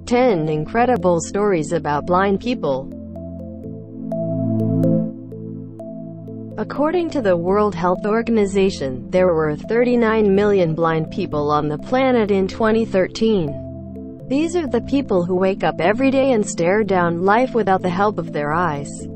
10 Incredible Stories About Blind People. According to the World Health Organization, there were 39 million blind people on the planet in 2013. These are the people who wake up every day and stare down life without the help of their eyes.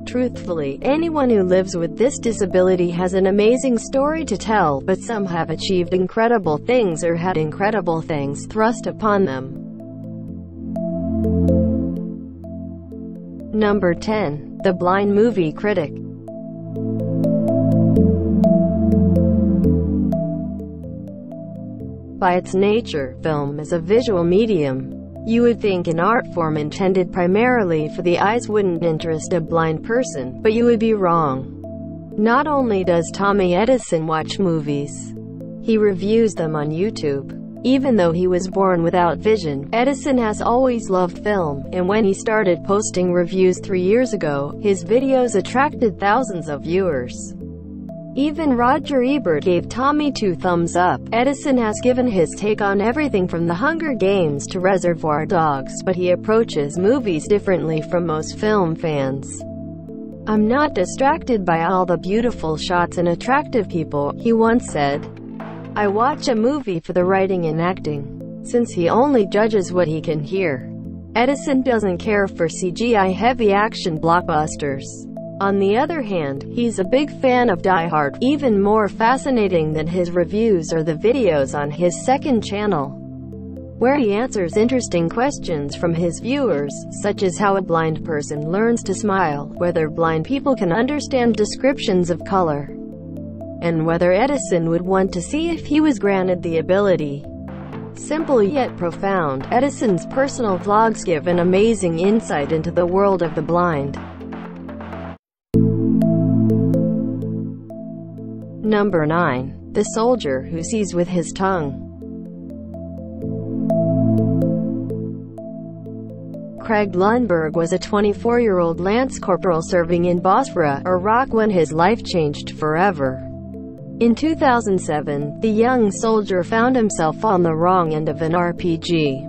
Truthfully, anyone who lives with this disability has an amazing story to tell, but some have achieved incredible things or had incredible things thrust upon them. Number 10. The Blind Movie Critic. By its nature, film is a visual medium. You would think an art form intended primarily for the eyes wouldn't interest a blind person, but you would be wrong. Not only does Tommy Edison watch movies, he reviews them on YouTube. Even though he was born without vision, Edison has always loved film, and when he started posting reviews 3 years ago, his videos attracted thousands of viewers. Even Roger Ebert gave Tommy 2 thumbs up. Edison has given his take on everything from The Hunger Games to Reservoir Dogs, but he approaches movies differently from most film fans. "I'm not distracted by all the beautiful shots and attractive people," he once said. "I watch a movie for the writing and acting." Since he only judges what he can hear, Edison doesn't care for CGI-heavy action blockbusters. On the other hand, he's a big fan of Die Hard. Even more fascinating than his reviews are the videos on his second channel, where he answers interesting questions from his viewers, such as how a blind person learns to smile, whether blind people can understand descriptions of color, and whether Edison would want to see if he was granted the ability. Simple yet profound, Edison's personal vlogs give an amazing insight into the world of the blind. Number 9. The Soldier Who Sees with His Tongue. Craig Lundberg was a 24-year-old lance corporal serving in Bosra, Iraq when his life changed forever. In 2007, the young soldier found himself on the wrong end of an RPG,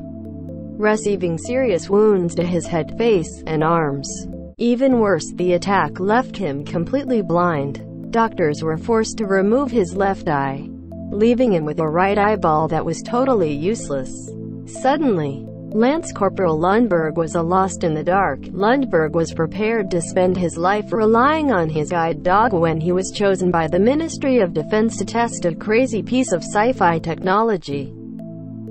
receiving serious wounds to his head, face, and arms. Even worse, the attack left him completely blind. Doctors were forced to remove his left eye, leaving him with a right eyeball that was totally useless. Suddenly, Lance Corporal Lundberg was lost in the dark. Lundberg was prepared to spend his life relying on his guide dog when he was chosen by the Ministry of Defense to test a crazy piece of sci-fi technology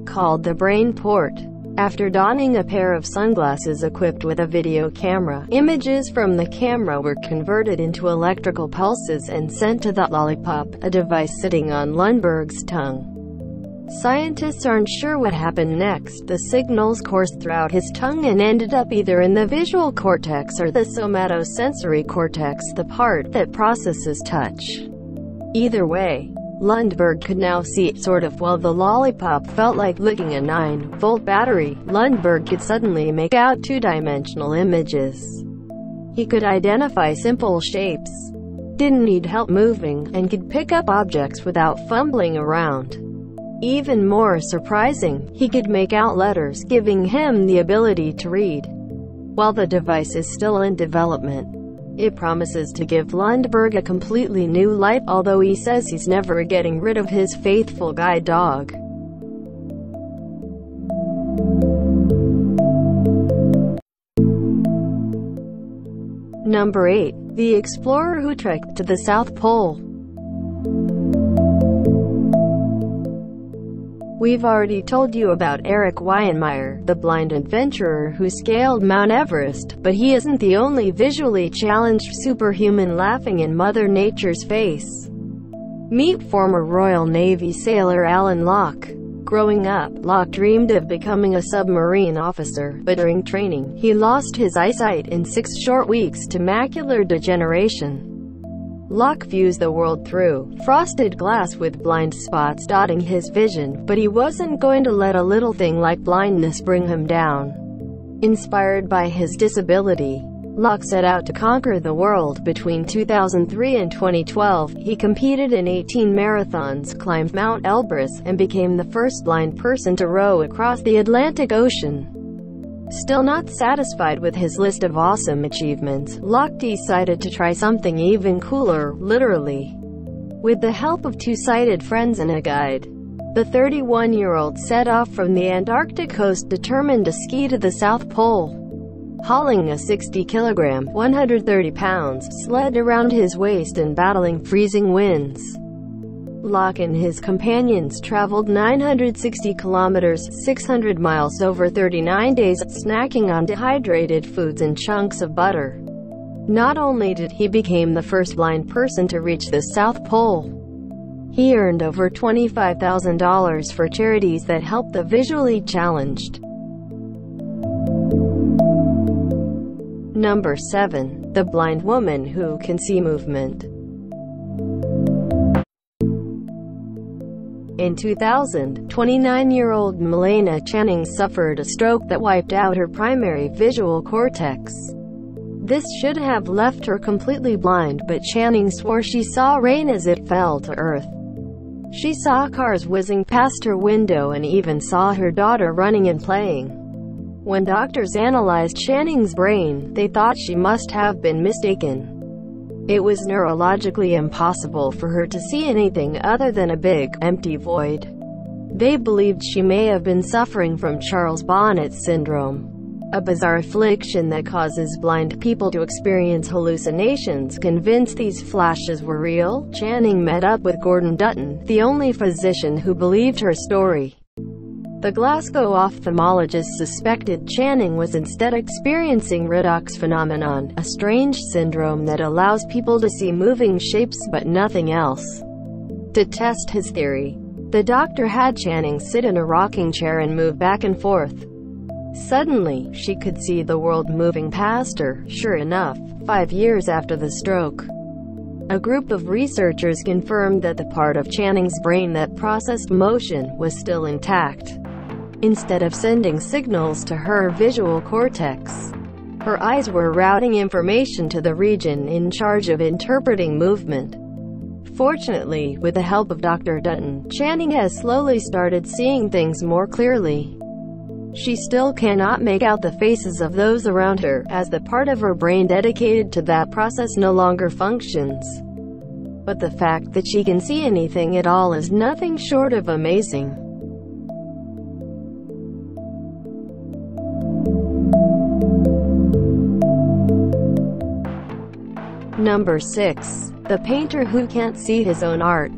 called the Brain Port. After donning a pair of sunglasses equipped with a video camera, images from the camera were converted into electrical pulses and sent to the lollipop, a device sitting on Lundberg's tongue. Scientists aren't sure what happened next. The signals coursed throughout his tongue and ended up either in the visual cortex or the somatosensory cortex, the part that processes touch. Either way, Lundberg could now see, sort of, while the lollipop felt like licking a 9-volt battery. Lundberg could suddenly make out 2-dimensional images. He could identify simple shapes, didn't need help moving, and could pick up objects without fumbling around. Even more surprising, he could make out letters, giving him the ability to read. While the device is still in development, it promises to give Lundberg a completely new life, although he says he's never getting rid of his faithful guide dog. Number 8. The Explorer Who Trekked to the South Pole. We've already told you about Eric Weihenmayer, the blind adventurer who scaled Mount Everest, but he isn't the only visually challenged superhuman laughing in Mother Nature's face. Meet former Royal Navy sailor Alan Locke. Growing up, Locke dreamed of becoming a submarine officer, but during training, he lost his eyesight in 6 short weeks to macular degeneration. Locke views the world through frosted glass with blind spots dotting his vision, but he wasn't going to let a little thing like blindness bring him down. Inspired by his disability, Locke set out to conquer the world. Between 2003 and 2012, he competed in 18 marathons, climbed Mount Elbrus, and became the first blind person to row across the Atlantic Ocean. Still not satisfied with his list of awesome achievements, Locke decided to try something even cooler, literally. With the help of two sighted friends and a guide, the 31-year-old set off from the Antarctic coast determined to ski to the South Pole. Hauling a 60-kilogram (130 pounds) sled around his waist and battling freezing winds, Locke and his companions traveled 960 kilometers (600 miles) over 39 days, snacking on dehydrated foods and chunks of butter. Not only did he become the first blind person to reach the South Pole, he earned over $25,000 for charities that help the visually challenged. Number 7. The Blind Woman Who Can See Movement. In 2000, 29-year-old Milena Channing suffered a stroke that wiped out her primary visual cortex. This should have left her completely blind, but Channing swore she saw rain as it fell to earth. She saw cars whizzing past her window and even saw her daughter running and playing. When doctors analyzed Channing's brain, they thought she must have been mistaken. It was neurologically impossible for her to see anything other than a big, empty void. They believed she may have been suffering from Charles Bonnet syndrome, a bizarre affliction that causes blind people to experience hallucinations. Convinced these flashes were real, Channing met up with Gordon Dutton, the only physician who believed her story. The Glasgow ophthalmologist suspected Channing was instead experiencing redox phenomenon, a strange syndrome that allows people to see moving shapes but nothing else. To test his theory, the doctor had Channing sit in a rocking chair and move back and forth. Suddenly, she could see the world moving past her. Sure enough, 5 years after the stroke, a group of researchers confirmed that the part of Channing's brain that processed motion was still intact. Instead of sending signals to her visual cortex, her eyes were routing information to the region in charge of interpreting movement. Fortunately, with the help of Dr. Dutton, Channing has slowly started seeing things more clearly. She still cannot make out the faces of those around her, as the part of her brain dedicated to that process no longer functions. But the fact that she can see anything at all is nothing short of amazing. Number 6. The Painter Who Can't See His Own Art.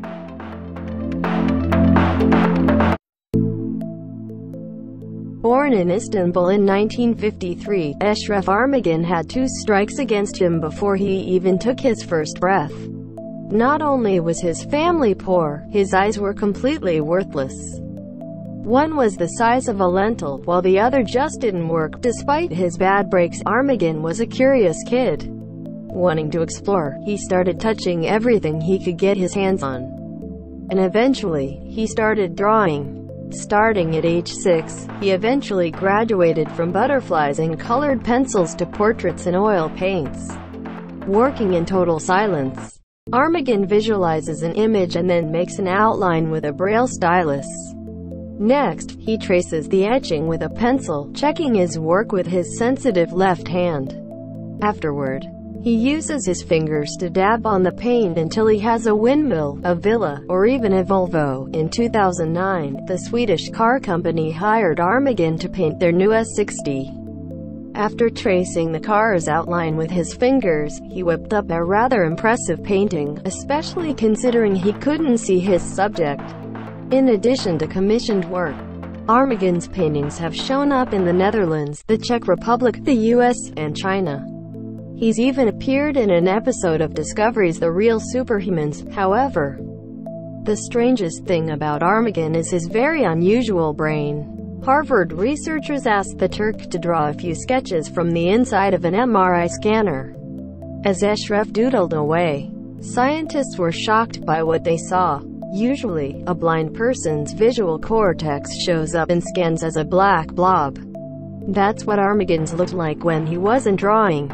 Born in Istanbul in 1953, Eşref Armagan had 2 strikes against him before he even took his first breath. Not only was his family poor, his eyes were completely worthless. One was the size of a lentil, while the other just didn't work. Despite his bad breaks, Armagan was a curious kid. Wanting to explore, he started touching everything he could get his hands on. And eventually, he started drawing. Starting at age 6, he eventually graduated from butterflies and colored pencils to portraits and oil paints. Working in total silence, Armagan visualizes an image and then makes an outline with a braille stylus. Next, he traces the etching with a pencil, checking his work with his sensitive left hand. Afterward, he uses his fingers to dab on the paint until he has a windmill, a villa, or even a Volvo. In 2009, the Swedish car company hired Armagan to paint their new S60. After tracing the car's outline with his fingers, he whipped up a rather impressive painting, especially considering he couldn't see his subject. In addition to commissioned work, Armagan's paintings have shown up in the Netherlands, the Czech Republic, the US, and China. He's even appeared in an episode of Discovery's The Real Superhumans. However, the strangest thing about Armagan is his very unusual brain. Harvard researchers asked the Turk to draw a few sketches from the inside of an MRI scanner. As Eşref doodled away, scientists were shocked by what they saw. Usually, a blind person's visual cortex shows up in scans as a black blob. That's what Armagan's looked like when he wasn't drawing.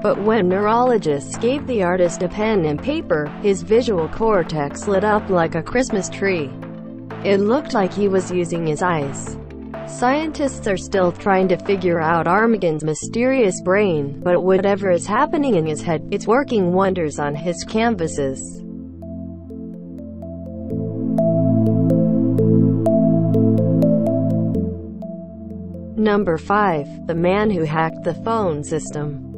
But when neurologists gave the artist a pen and paper, his visual cortex lit up like a Christmas tree. It looked like he was using his eyes. Scientists are still trying to figure out Armageddon's mysterious brain, but whatever is happening in his head, it's working wonders on his canvases. Number 5. The man who hacked the phone system.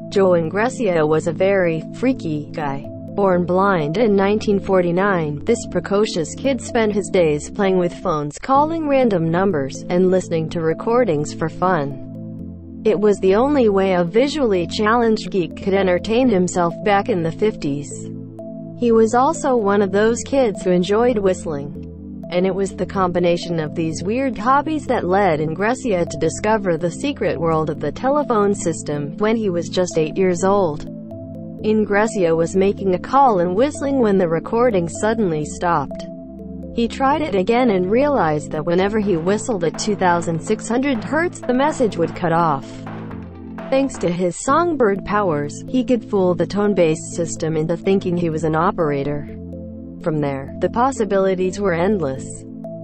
Joe Ingresio was a very freaky guy. Born blind in 1949, this precocious kid spent his days playing with phones, calling random numbers, and listening to recordings for fun. It was the only way a visually challenged geek could entertain himself back in the 50s. He was also one of those kids who enjoyed whistling. And it was the combination of these weird hobbies that led Ingresio to discover the secret world of the telephone system when he was just 8 years old. Ingresio was making a call and whistling when the recording suddenly stopped. He tried it again and realized that whenever he whistled at 2,600 Hz, the message would cut off. Thanks to his songbird powers, he could fool the tone-based system into thinking he was an operator. From there, the possibilities were endless.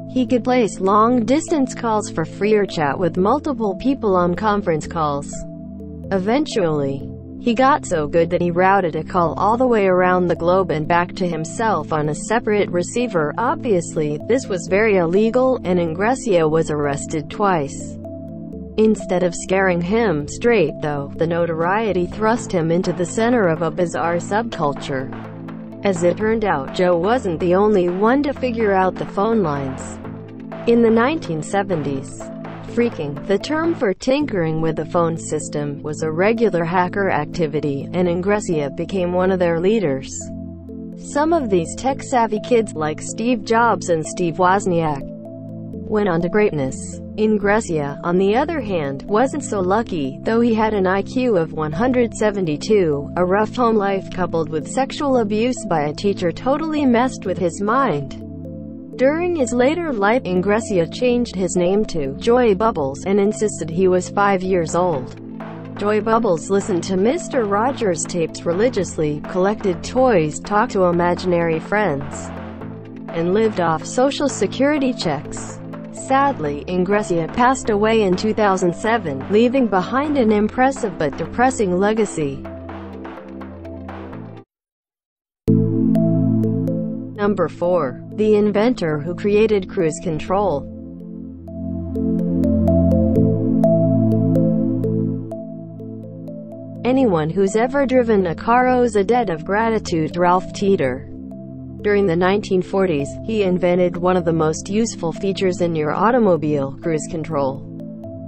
He could place long-distance calls for free or chat with multiple people on conference calls. Eventually, he got so good that he routed a call all the way around the globe and back to himself on a separate receiver. Obviously, this was very illegal, and Ingresio was arrested twice. Instead of scaring him straight, though, the notoriety thrust him into the center of a bizarre subculture. As it turned out, Joe wasn't the only one to figure out the phone lines. In the 1970s, phreaking, the term for tinkering with the phone system, was a regular hacker activity, and Ingresio became one of their leaders. Some of these tech-savvy kids, like Steve Jobs and Steve Wozniak, went on to greatness. Ingresio, on the other hand, wasn't so lucky. Though he had an IQ of 172, a rough home life coupled with sexual abuse by a teacher totally messed with his mind. During his later life, Ingresio changed his name to Joy Bubbles and insisted he was 5 years old. Joy Bubbles listened to Mr. Rogers' tapes religiously, collected toys, talked to imaginary friends, and lived off Social Security checks. Sadly, Ingresio passed away in 2007, leaving behind an impressive but depressing legacy. Number 4. The inventor who created cruise control. Anyone who's ever driven a car owes a debt of gratitude to Ralph Teeter. During the 1940s, he invented one of the most useful features in your automobile, cruise control.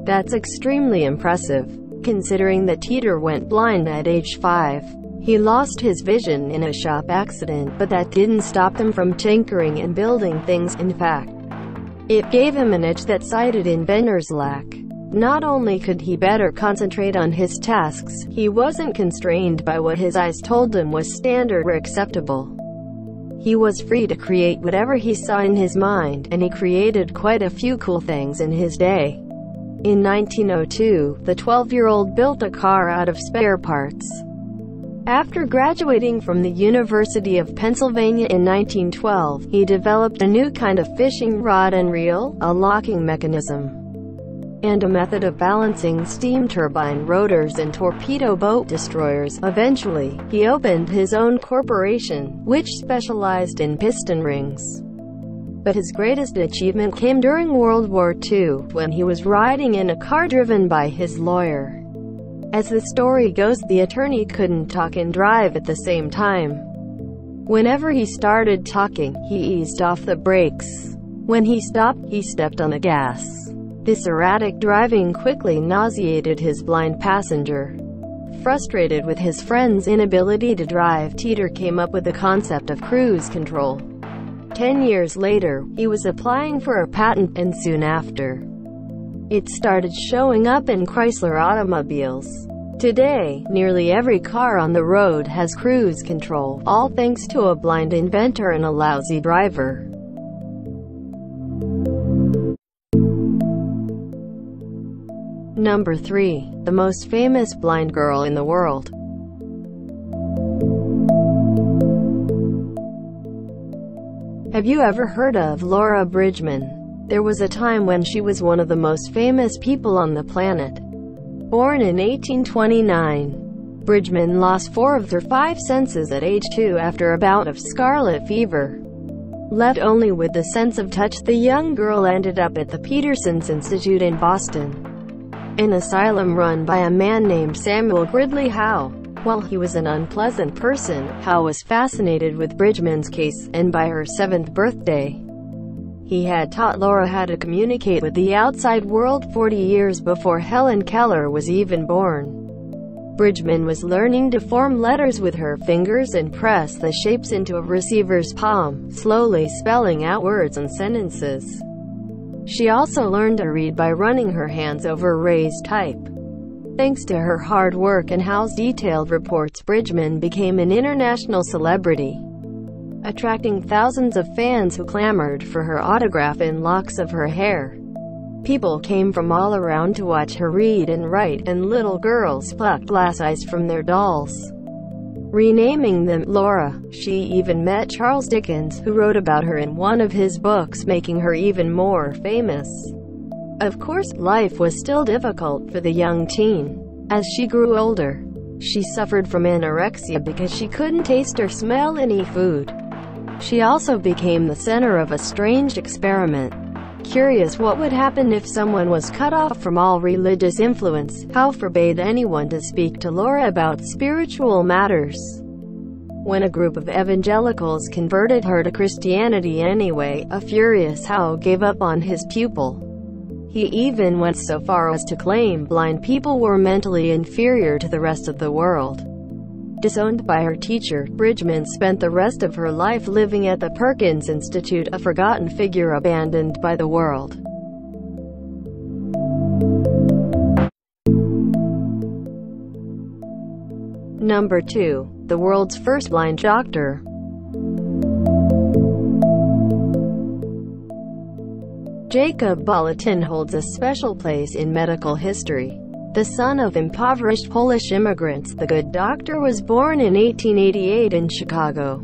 That's extremely impressive, considering that Teeter went blind at age 5. He lost his vision in a shop accident, but that didn't stop him from tinkering and building things. In fact, it gave him an edge that sighted inventors lack. Not only could he better concentrate on his tasks, he wasn't constrained by what his eyes told him was standard or acceptable. He was free to create whatever he saw in his mind, and he created quite a few cool things in his day. In 1902, the 12-year-old built a car out of spare parts. After graduating from the University of Pennsylvania in 1912, he developed a new kind of fishing rod and reel, a locking mechanism, and a method of balancing steam turbine rotors in torpedo boat destroyers. Eventually, he opened his own corporation, which specialized in piston rings. But his greatest achievement came during World War II, when he was riding in a car driven by his lawyer. As the story goes, the attorney couldn't talk and drive at the same time. Whenever he started talking, he eased off the brakes. When he stopped, he stepped on the gas. This erratic driving quickly nauseated his blind passenger. Frustrated with his friend's inability to drive, Teeter came up with the concept of cruise control. 10 years later, he was applying for a patent, and soon after, it started showing up in Chrysler automobiles. Today, nearly every car on the road has cruise control, all thanks to a blind inventor and a lousy driver. Number 3. The most famous blind girl in the world. Have you ever heard of Laura Bridgman? There was a time when she was one of the most famous people on the planet. Born in 1829, Bridgman lost 4 of her 5 senses at age 2 after a bout of scarlet fever. Left only with the sense of touch, the young girl ended up at the Peterson's Institute in Boston, an asylum run by a man named Samuel Gridley Howe. While he was an unpleasant person, Howe was fascinated with Bridgman's case, and by her 7th birthday, he had taught Laura how to communicate with the outside world 40 years before Helen Keller was even born. Bridgman was learning to form letters with her fingers and press the shapes into a receiver's palm, slowly spelling out words and sentences. She also learned to read by running her hands over raised type. Thanks to her hard work and Howe's detailed reports, Bridgman became an international celebrity, attracting thousands of fans who clamored for her autograph and locks of her hair. People came from all around to watch her read and write, and little girls plucked glass eyes from their dolls, renaming them Laura. She even met Charles Dickens, who wrote about her in one of his books, making her even more famous. Of course, life was still difficult for the young teen. As she grew older, she suffered from anorexia because she couldn't taste or smell any food. She also became the center of a strange experiment. Curious what would happen if someone was cut off from all religious influence, Howe forbade anyone to speak to Laura about spiritual matters. When a group of evangelicals converted her to Christianity anyway, a furious Howe gave up on his pupil. He even went so far as to claim blind people were mentally inferior to the rest of the world. Disowned by her teacher, Bridgman spent the rest of her life living at the Perkins Institute, a forgotten figure abandoned by the world. Number 2. The world's first blind doctor. Jacob Balatin holds a special place in medical history. The son of impoverished Polish immigrants, the good doctor was born in 1888 in Chicago.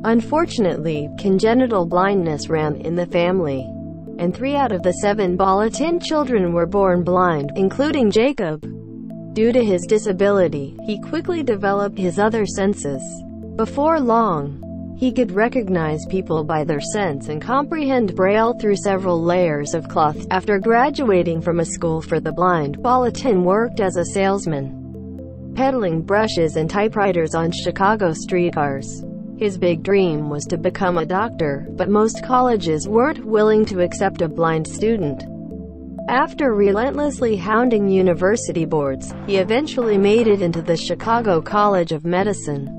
Unfortunately, congenital blindness ran in the family, and 3 out of the 7 Balatin children were born blind, including Jacob. Due to his disability, he quickly developed his other senses. Before long, he could recognize people by their sense and comprehend Braille through several layers of cloth. After graduating from a school for the blind, Balatin worked as a salesman, peddling brushes and typewriters on Chicago streetcars. His big dream was to become a doctor, but most colleges weren't willing to accept a blind student. After relentlessly hounding university boards, he eventually made it into the Chicago College of Medicine.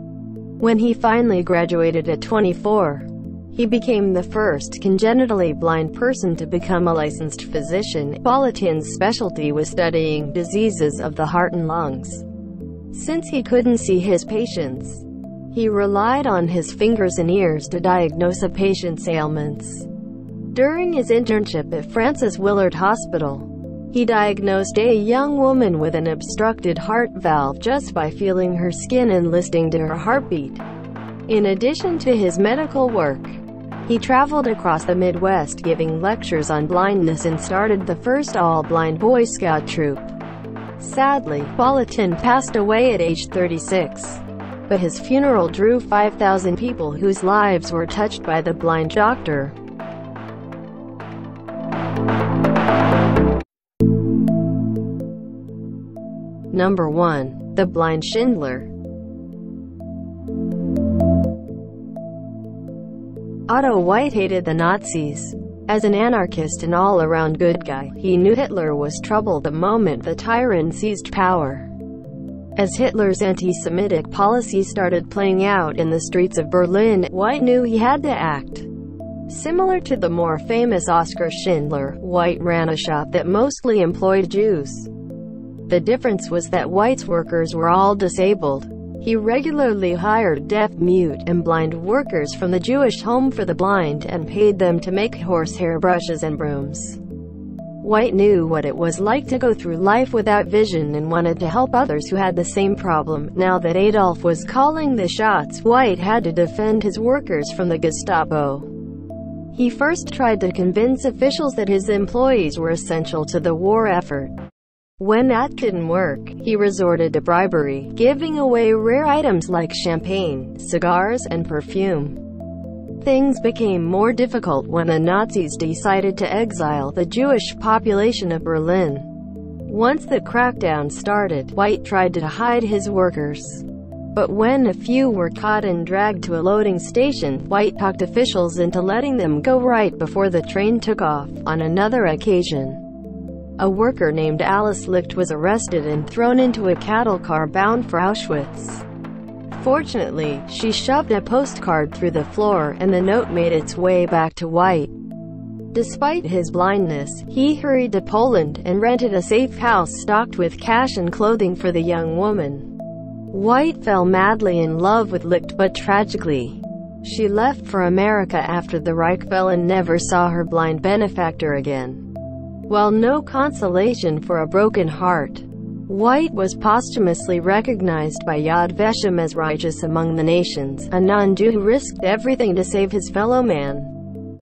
When he finally graduated at 24, he became the first congenitally blind person to become a licensed physician. Balatin's specialty was studying diseases of the heart and lungs. Since he couldn't see his patients, he relied on his fingers and ears to diagnose a patient's ailments. During his internship at Francis Willard Hospital, he diagnosed a young woman with an obstructed heart valve just by feeling her skin and listening to her heartbeat. In addition to his medical work, he traveled across the Midwest giving lectures on blindness and started the first all-blind Boy Scout troop. Sadly, Balatin passed away at age 36. But his funeral drew 5,000 people whose lives were touched by the blind doctor. Number 1. The blind Schindler. Otto White hated the Nazis. As an anarchist and all-around good guy, he knew Hitler was trouble the moment the tyrant seized power. As Hitler's anti-Semitic policies started playing out in the streets of Berlin, White knew he had to act. Similar to the more famous Oskar Schindler, White ran a shop that mostly employed Jews. The difference was that White's workers were all disabled. He regularly hired deaf, mute, and blind workers from the Jewish Home for the Blind and paid them to make horsehair brushes and brooms. White knew what it was like to go through life without vision and wanted to help others who had the same problem. Now that Adolf was calling the shots, White had to defend his workers from the Gestapo. He first tried to convince officials that his employees were essential to the war effort. When that didn't work, he resorted to bribery, giving away rare items like champagne, cigars, and perfume. Things became more difficult when the Nazis decided to exile the Jewish population of Berlin. Once the crackdown started, White tried to hide his workers. But when a few were caught and dragged to a loading station, White talked officials into letting them go right before the train took off. On another occasion, a worker named Alice Licht was arrested and thrown into a cattle car bound for Auschwitz. Fortunately, she shoved a postcard through the floor, and the note made its way back to White. Despite his blindness, he hurried to Poland and rented a safe house stocked with cash and clothing for the young woman. White fell madly in love with Licht, but tragically, she left for America after the Reich fell and never saw her blind benefactor again. While no consolation for a broken heart, White was posthumously recognized by Yad Vashem as righteous among the nations, a non-Jew who risked everything to save his fellow man.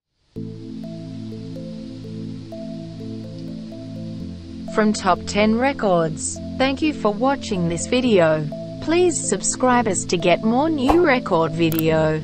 From Top 10 Records. Thank you for watching this video. Please subscribe us to get more new record video.